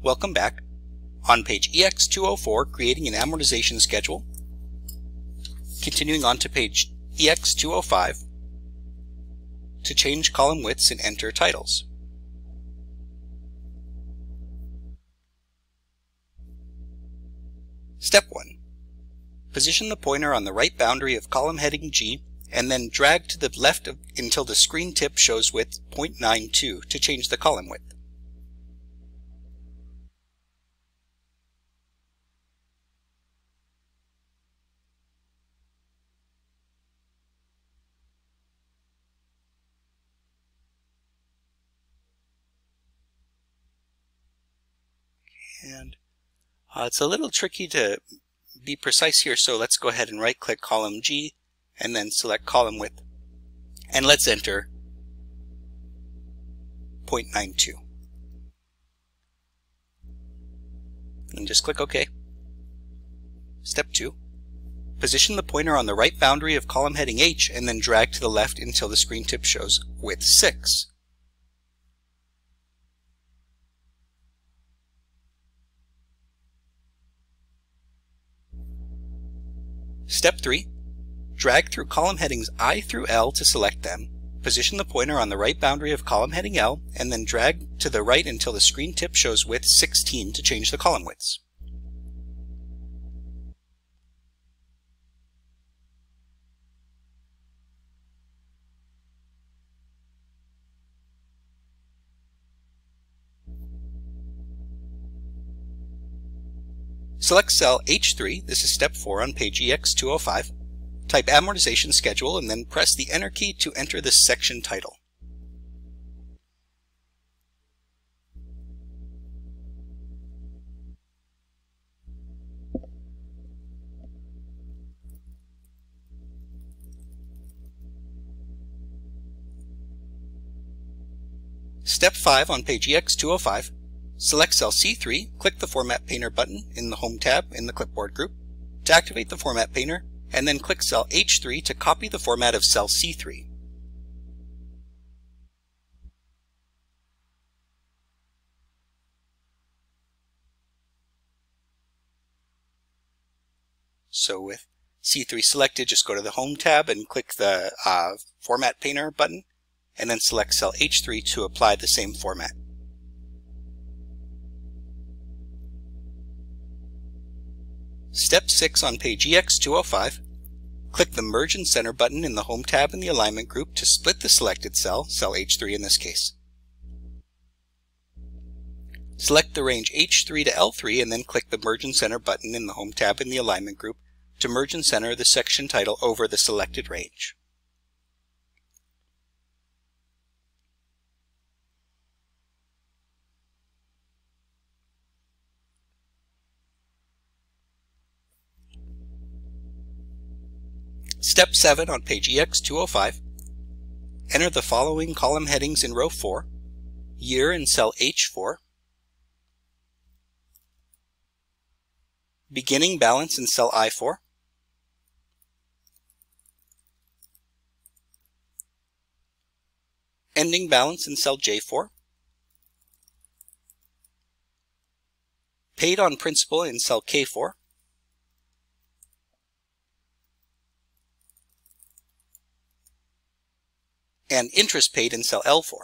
Welcome back. On page EX204, creating an amortization schedule. Continuing on to page EX205 to change column widths and enter titles. Step 1. Position the pointer on the right boundary of column heading G and then drag to the left until the screen tip shows width 0.92 to change the column width. And it's a little tricky to be precise here, so let's go ahead and right-click column G and then select column width. And let's enter 0.92. And just click OK. Step 2. Position the pointer on the right boundary of column heading H and then drag to the left until the screen tip shows width 6. Step 3. Drag through column headings I through L to select them. Position the pointer on the right boundary of column heading L and then drag to the right until the screen tip shows width 16 to change the column widths. Select cell H3, this is step 4 on page EX205. Type amortization schedule and then press the Enter key to enter the section title. Step 5 on page EX205. Select cell C3, click the Format Painter button in the Home tab in the Clipboard group to activate the Format Painter, and then click cell H3 to copy the format of cell C3. So with C3 selected, just go to the Home tab and click the Format Painter button, and then select cell H3 to apply the same format. Step 6 on page EX205. Click the Merge and Center button in the Home tab in the Alignment group to split the selected cell, cell H3 in this case. Select the range H3 to L3 and then click the Merge and Center button in the Home tab in the Alignment group to merge and center the section title over the selected range. Step 7 on page EX205. Enter the following column headings in row 4, year in cell H4, beginning balance in cell I4, ending balance in cell J4, paid on principal in cell K4, and interest paid in cell L4.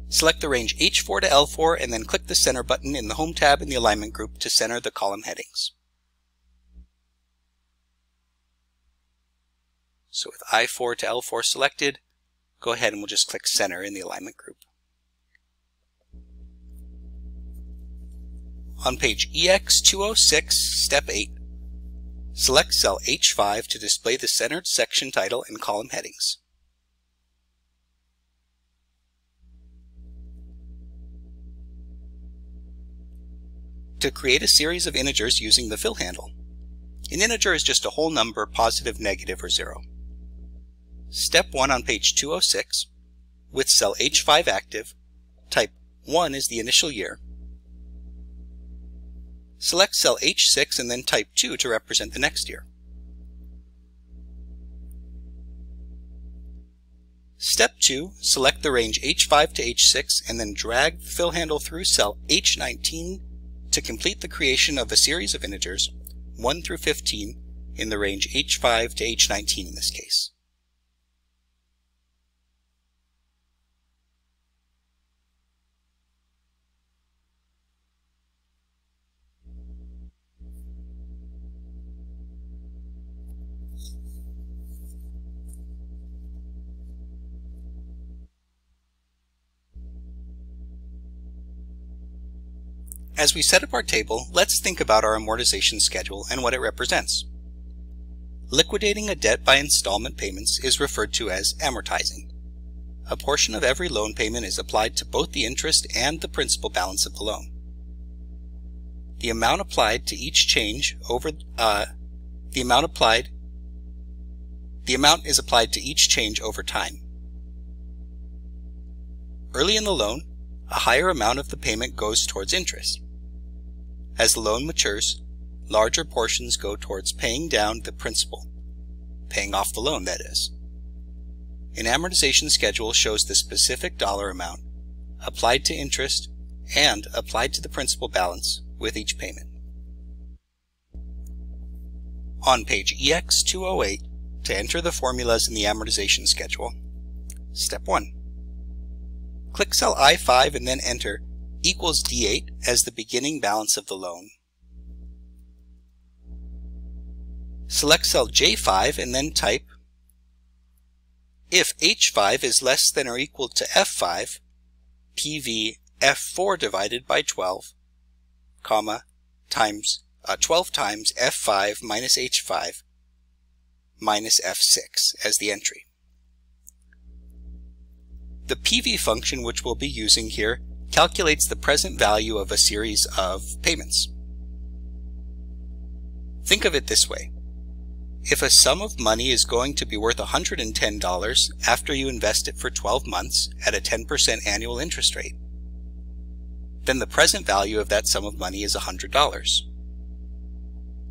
Select the range H4 to L4 and then click the Center button in the Home tab in the Alignment group to center the column headings. So with I4 to L4 selected, go ahead and we'll just click Center in the Alignment group. On page EX206, Step 8, select cell H5 to display the centered section title and column headings. To create a series of integers using the fill handle. An integer is just a whole number, positive, negative, or 0. Step 1 on page 206, with cell H5 active, type 1 is the initial year. Select cell H6 and then type 2 to represent the next year. Step 2, select the range H5 to H6 and then drag the fill handle through cell H19 to complete the creation of a series of integers 1 through 15 in the range H5 to H19 in this case. As we set up our table, let's think about our amortization schedule and what it represents. Liquidating a debt by installment payments is referred to as amortizing. A portion of every loan payment is applied to both the interest and the principal balance of the loan. The amount applied to each change over the amount is applied to each change over time. Early in the loan, a higher amount of the payment goes towards interest. As the loan matures, larger portions go towards paying down the principal, paying off the loan, that is. An amortization schedule shows the specific dollar amount applied to interest and applied to the principal balance with each payment. On page EX208, to enter the formulas in the amortization schedule, Step 1. Click cell I5 and then enter equals D8 as the beginning balance of the loan. Select cell J5 and then type if H5 is less than or equal to F5, PV F4 divided by 12, times 12 times F5 minus H5 minus F6 as the entry. The PV function, which we'll be using here, calculates the present value of a series of payments. Think of it this way. If a sum of money is going to be worth $110 after you invest it for 12 months at a 10% annual interest rate, then the present value of that sum of money is $100.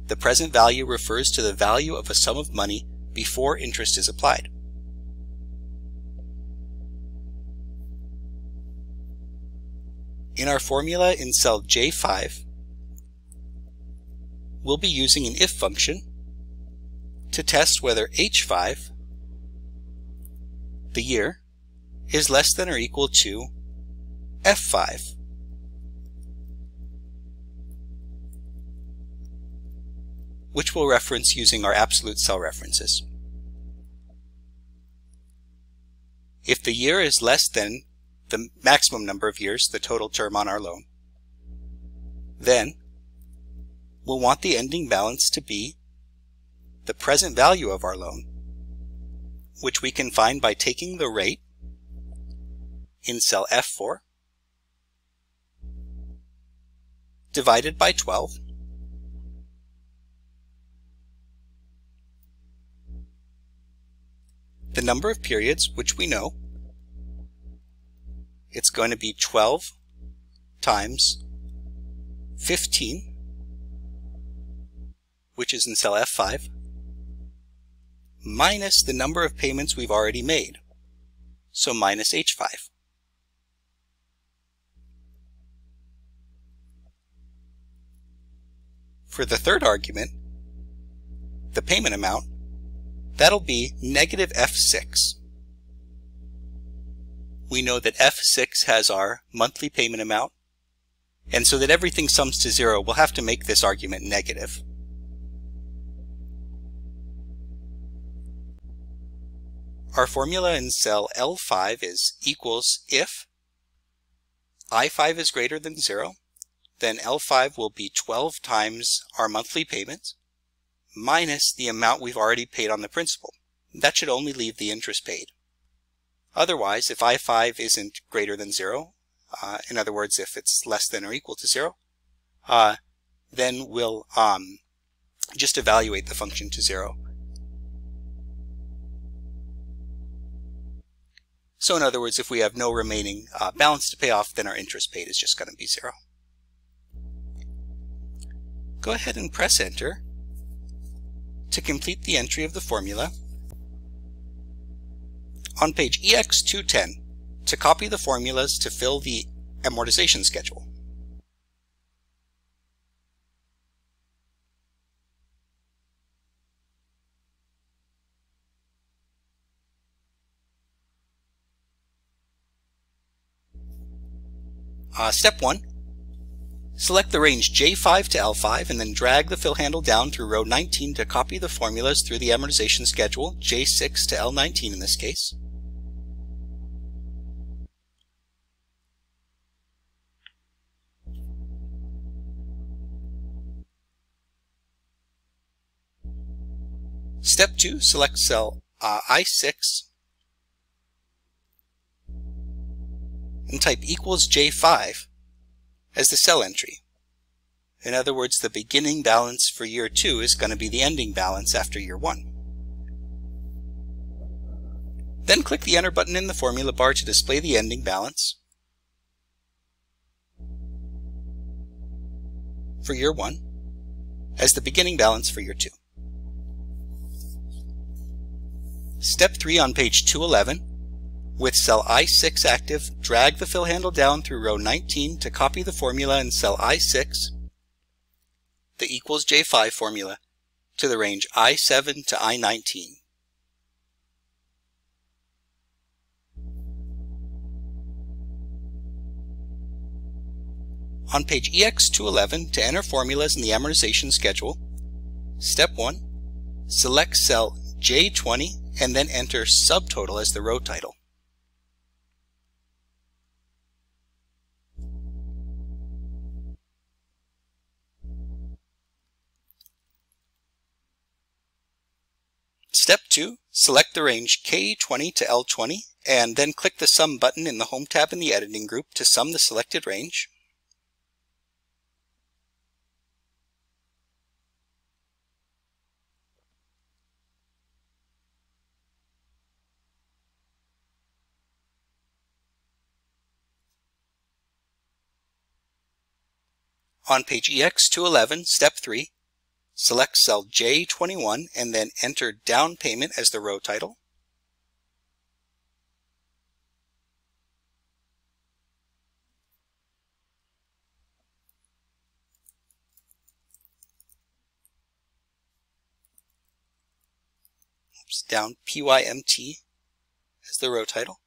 The present value refers to the value of a sum of money before interest is applied. In our formula in cell J5, we'll be using an if function to test whether H5, the year, is less than or equal to F5, which we'll reference using our absolute cell references. If the year is less than the maximum number of years, the total term on our loan, then we'll want the ending balance to be the present value of our loan, which we can find by taking the rate in cell F4 divided by 12 the number of periods, which we know. It's going to be 12 times 15, which is in cell F5, minus the number of payments we've already made, so minus H5. For the third argument, the payment amount, that'll be negative F6. We know that F6 has our monthly payment amount, and so that everything sums to 0, we'll have to make this argument negative. Our formula in cell L5 is equals if I5 is greater than 0, then L5 will be 12 times our monthly payment minus the amount we've already paid on the principal. That should only leave the interest paid. Otherwise, if I5 isn't greater than 0, in other words, if it's less than or equal to 0, then we'll just evaluate the function to 0. So in other words, if we have no remaining balance to pay off, then our interest paid is just going to be 0. Go ahead and press Enter to complete the entry of the formula. On page EX210, to copy the formulas to fill the amortization schedule. Step 1. Select the range J5 to L5 and then drag the fill handle down through row 19 to copy the formulas through the amortization schedule, J6 to L19 in this case. Step 2, select cell I6 and type equals J5 as the cell entry. In other words, the beginning balance for year 2 is going to be the ending balance after year 1. Then click the Enter button in the formula bar to display the ending balance for year 1 as the beginning balance for year 2. Step 3 on page 211. With cell I6 active, drag the fill handle down through row 19 to copy the formula in cell I6, the equals J5 formula, to the range I7 to I19. On page EX211, to enter formulas in the amortization schedule, step 1, select cell J20 and then enter subtotal as the row title. Step 2, select the range K20 to L20 and then click the Sum button in the Home tab in the Editing group to sum the selected range. On page EX211, step 3, select cell J21 and then enter down payment as the row title. Down PYMT as the row title.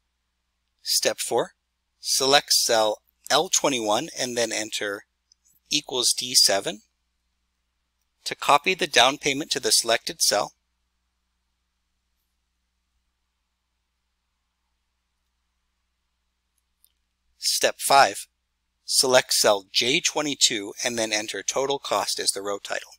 Step 4, select cell L21 and then enter equals D7 to copy the down payment to the selected cell. Step 5, select cell J22 and then enter total cost as the row title.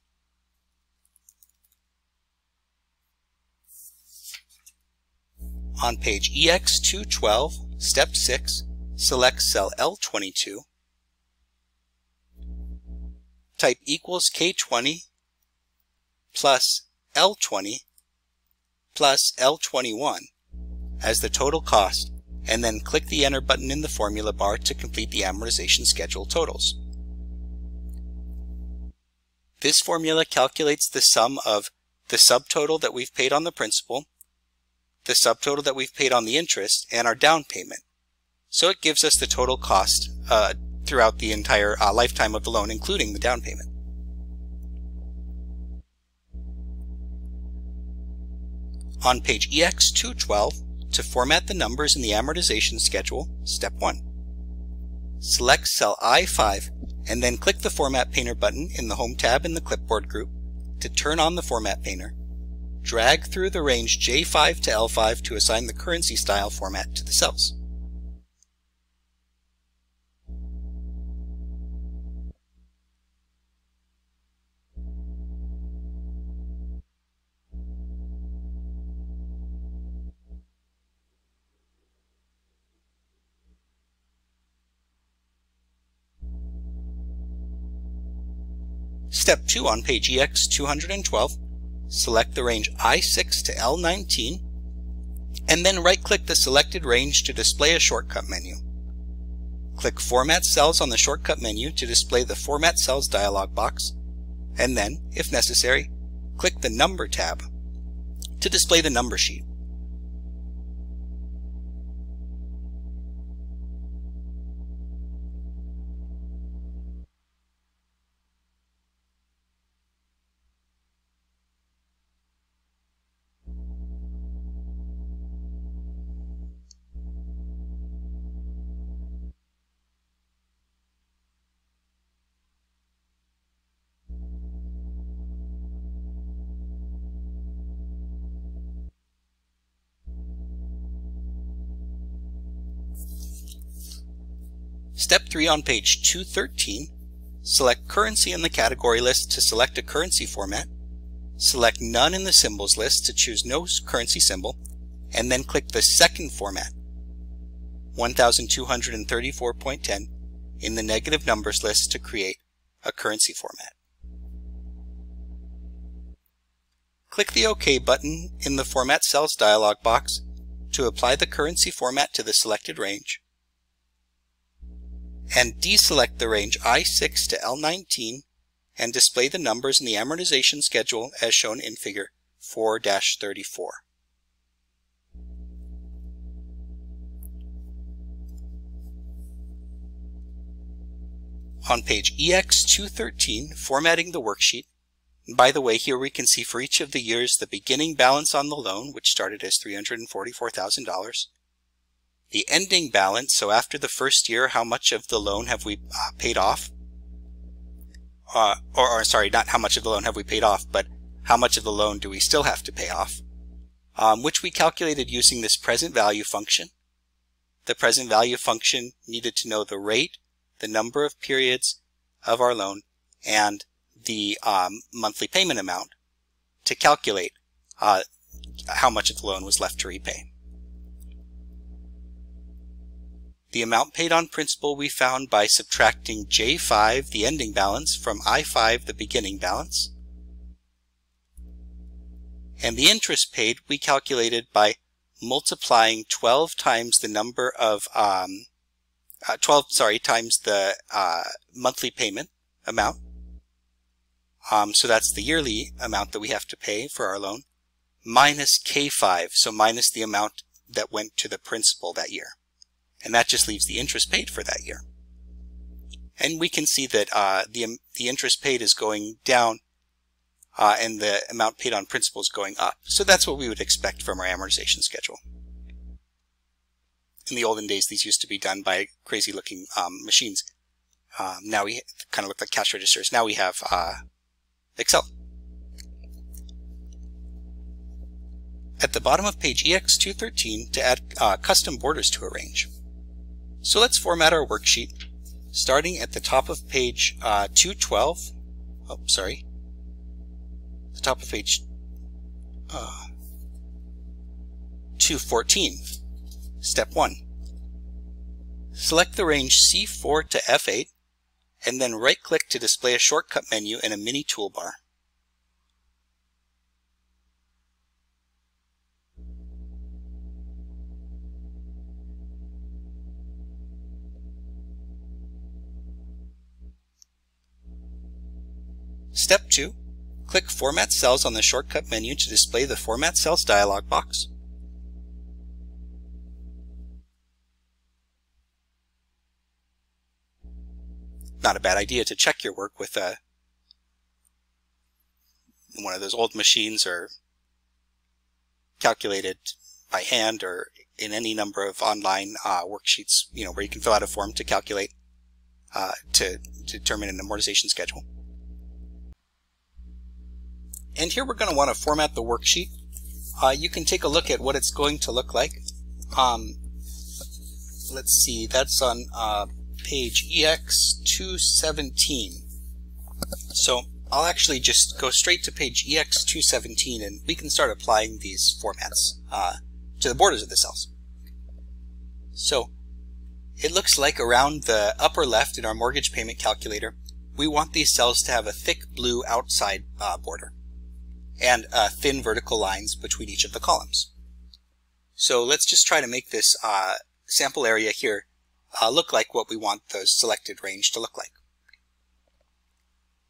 On page EX212, step 6, select cell L22, type equals K20 plus L20 plus L21 as the total cost, and then click the Enter button in the formula bar to complete the amortization schedule totals. This formula calculates the sum of the subtotal that we've paid on the principal, the subtotal that we've paid on the interest, and our down payment. So it gives us the total cost throughout the entire lifetime of the loan, including the down payment. On page EX212, to format the numbers in the amortization schedule, step 1. Select cell I5 and then click the Format Painter button in the Home tab in the Clipboard group to turn on the Format Painter. Drag through the range J5 to L5 to assign the currency style format to the cells. Step 2 on page EX212, select the range I6 to L19, and then right-click the selected range to display a shortcut menu. Click Format Cells on the shortcut menu to display the Format Cells dialog box, and then, if necessary, click the Number tab to display the number sheet. Step 3 on page 213, select Currency in the category list to select a currency format, select None in the symbols list to choose no currency symbol, and then click the second format, 1234.10, in the negative numbers list to create a currency format. Click the OK button in the Format Cells dialog box to apply the currency format to the selected range, and deselect the range I6 to L19 and display the numbers in the amortization schedule as shown in figure 4-34. On page EX213, formatting the worksheet. By the way, here we can see for each of the years the beginning balance on the loan, which started as $344,000. The ending balance, so after the first year, how much of the loan have we paid off? Sorry, not how much of the loan have we paid off, but how much of the loan do we still have to pay off? Which we calculated using this present value function. The present value function needed to know the rate, the number of periods of our loan, and the monthly payment amount to calculate how much of the loan was left to repay. The amount paid on principal we found by subtracting J5, the ending balance, from I5, the beginning balance. And the interest paid we calculated by multiplying 12 times the number of times the monthly payment amount. So that's the yearly amount that we have to pay for our loan, minus K5, so minus the amount that went to the principal that year. And that just leaves the interest paid for that year. And we can see that the interest paid is going down and the amount paid on principal is going up. So that's what we would expect from our amortization schedule. In the olden days, these used to be done by crazy looking machines. Now we kind of look like cash registers. Now we have Excel. At the bottom of page EX213 to add custom borders to a range. So let's format our worksheet, starting at the top of page 212. Oh, sorry. The top of page 214. Step 1. Select the range C4 to F8, and then right-click to display a shortcut menu in a mini toolbar. Step 2. Click Format Cells on the shortcut menu to display the Format Cells dialog box. Not a bad idea to check your work with one of those old machines, or calculate it by hand, or in any number of online worksheets, where you can fill out a form to calculate to determine an amortization schedule. And here we're going to want to format the worksheet. You can take a look at what it's going to look like. Let's see, that's on page EX217. So I'll actually just go straight to page EX217 and we can start applying these formats to the borders of the cells. So it looks like around the upper left in our mortgage payment calculator, we want these cells to have a thick blue outside border and thin vertical lines between each of the columns. So let's just try to make this sample area here look like what we want the selected range to look like.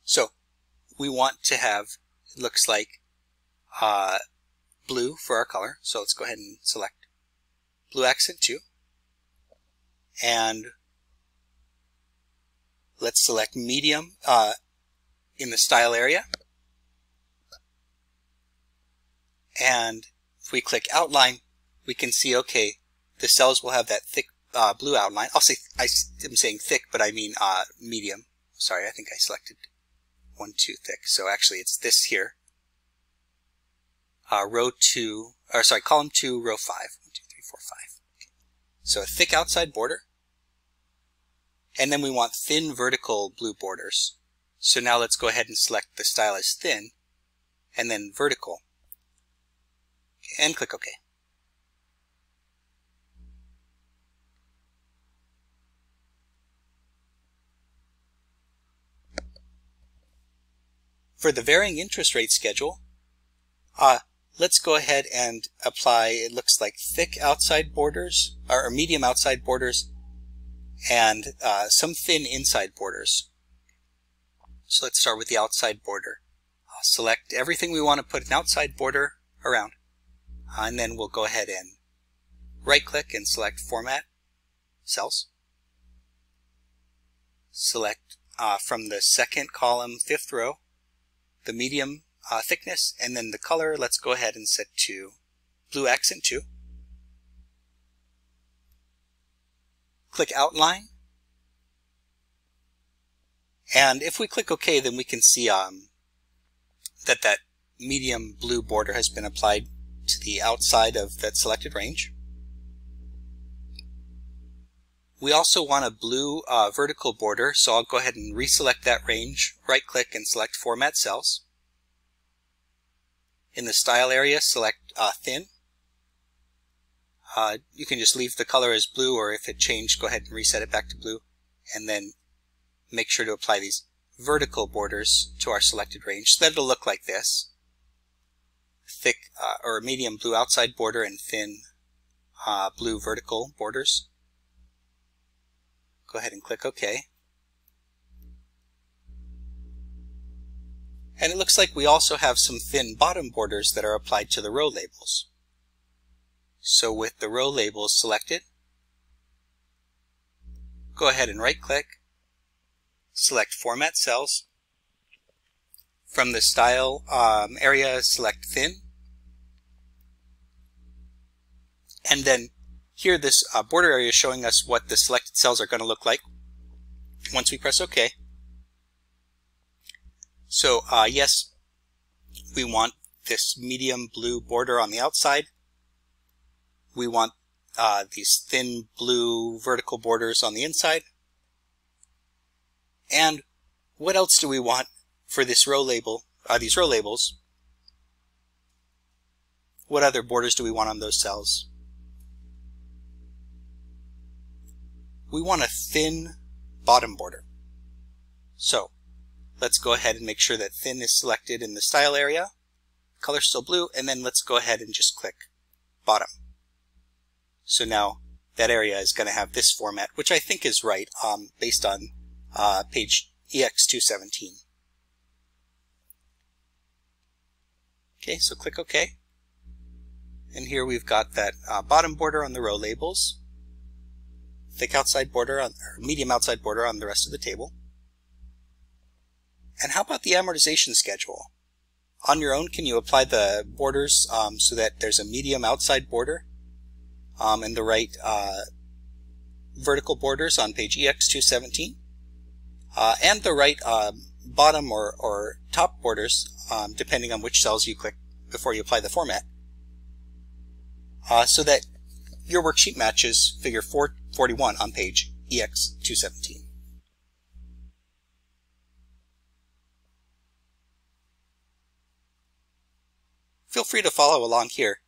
So we want to have, it looks like, blue for our color. So let's go ahead and select blue accent 2. And let's select medium in the style area. And if we click outline, we can see, okay, the cells will have that thick blue outline. I'm saying thick, but I mean medium. Sorry, I think I selected one too thick. So actually it's this here. Column 2, row 5. 1, 2, 3, 4, 5. Okay. So a thick outside border. And then we want thin vertical blue borders. So now let's go ahead and select the style as thin, and then vertical, and click OK. For the varying interest rate schedule, let's go ahead and apply, it looks like thick outside borders, or medium outside borders, and some thin inside borders. So let's start with the outside border. Select everything we want to put an outside border around, and then we'll go ahead and right-click and select Format Cells. Select from the second column, fifth row, the medium thickness, and then the color, let's go ahead and set to Blue Accent 2. Click Outline, and if we click OK, then we can see that medium blue border has been applied to the outside of that selected range. We also want a blue vertical border, so I'll go ahead and reselect that range, right-click and select Format Cells. In the style area, select Thin. You can just leave the color as blue, or if it changed, go ahead and reset it back to blue, and then make sure to apply these vertical borders to our selected range so that it'll look like this. Thick or medium blue outside border and thin blue vertical borders. Go ahead and click OK. And it looks like we also have some thin bottom borders that are applied to the row labels. So with the row labels selected, go ahead and right-click, select Format Cells. From the style area, select Thin. And then here this border area is showing us what the selected cells are going to look like once we press OK. So yes, we want this medium blue border on the outside. We want these thin blue vertical borders on the inside. And what else do we want for this row label? These row labels. What other borders do we want on those cells? We want a thin bottom border. So let's go ahead and make sure that thin is selected in the style area. Color's still blue, and then let's go ahead and just click bottom. So now that area is going to have this format, which I think is right based on page EX217. Okay, so click OK. And here we've got that bottom border on the row labels, thick outside border or medium outside border on the rest of the table. And how about the amortization schedule? On your own, can you apply the borders so that there's a medium outside border and the right vertical borders on page EX217 and the right bottom or top borders depending on which cells you click before you apply the format so that your worksheet matches figure 441 on page EX217. Feel free to follow along here.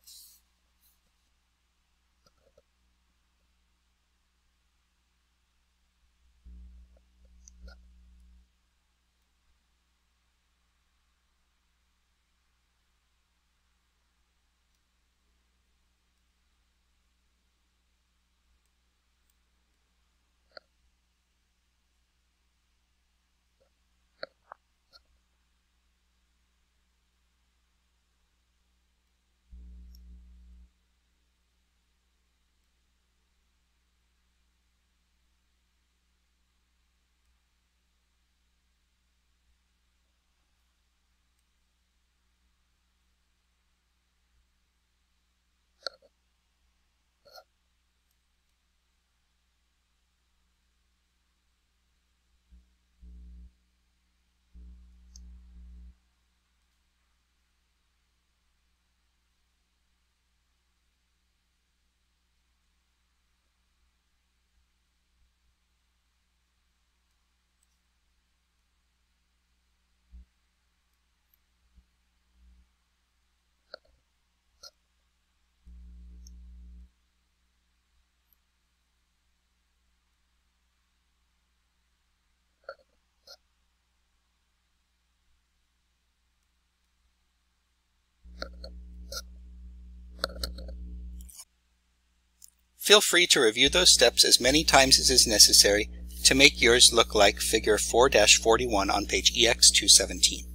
Feel free to review those steps as many times as is necessary to make yours look like figure 4-41 on page EX217.